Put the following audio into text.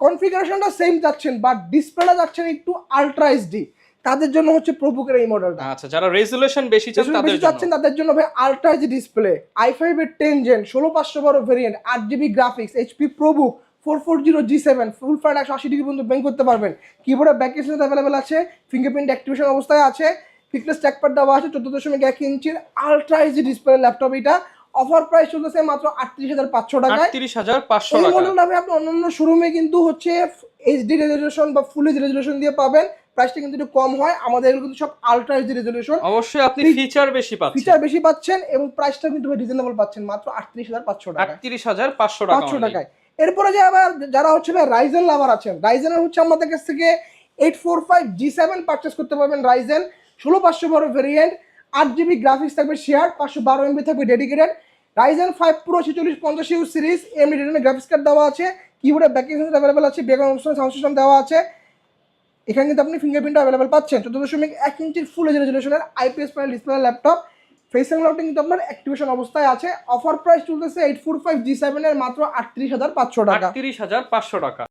কনফিগারেশনটা same যাচ্ছেন, but ডিসপ্লেটা যাচ্ছেন একটু আলট্রা এইচডি, তাদের জন্য হচ্ছে প্রোবুকের এই মডেলটা। আচ্ছা, যারা রেজুলেশন বেশি চান তাদের জন্য চাচ্ছেন তাদের জন্য ভাই আলট্রা এইচডি ডিসপ্লে, i5 এর 10 gen 16512 variant, 8GB graphics, HP ProBook 440G7 full flat 180 degree পর্যন্ত বেঙ্ক করতে পারবেন। কিবোর্ডে ব্যাক কেসেস अवेलेबल আছে, ফিঙ্গারপ্রিন্ট অ্যাক্টিভেশন অবস্থায় আছে, ফিটনেস ট্র্যাকপ্যাড দেওয়া আছে, 14.1 ইঞ্চির আলট্রা এইচডি ডিসপ্লে ল্যাপটপ। এটা অফার প্রাইস চলতেছে মাত্র 38500 টাকায়। 38500 এই টাকা। মডেলটা আপনি অন্যান্য শোরুমে কিন্তু হচ্ছে এইচডি রেজোলিউশন বা ফুল এইচডি রেজোলিউশন দিয়ে পাবেন, প্রাইসটা কিন্তু একটু কম হয়। আমাদের এগুলো কিন্তু সব আলট্রা এইচডি রেজোলিউশন, অবশ্যই আপনি ফিচার বেশি পাচ্ছেন, ফিচার বেশি পাচ্ছেন এবং প্রাইসটা কিন্তু রিজনেবল পাচ্ছেন মাত্র 38500 টাকা, 38500 টাকা 500 টাকায়। এরপরে যে আবার যারা হচ্ছে রাইজেন লাভার আছেন, রাইজেনের হচ্ছে আমাদের কাছ থেকে 845G7 পারচেস করতে পারবেন। রাইজেন 16512 ভেরিয়েন্ট, 8GB গ্রাফিক্স থাকবে শেয়ার, 512MB থাকবে dedicated. Ryzen 5 pro 4650U series, AMD রিটেনের গ্রাফিক্স কার্ড দেওয়া আছে, কিবোর্ডে ব্যাক কেসেস अवेलेबल আছে, ব্যাকগ্রাউন্ড অপশন সাউন্ড সিস্টেম দেওয়া আছে। এখানে কিন্তু আপনি ফিঙ্গারপ্রিন্ট अवेलेबल পাচ্ছেন। 14.1 ইঞ্চির ফুল এইচডি রেজোলিউশনের IPS panel display laptop, face unlocking কিন্তু আপনার অ্যাক্টিভেশন অবস্থায় আছে। অফার প্রাইস চলতেছে 845G7 এর মাত্র 38500 টাকা। 38500 টাকা।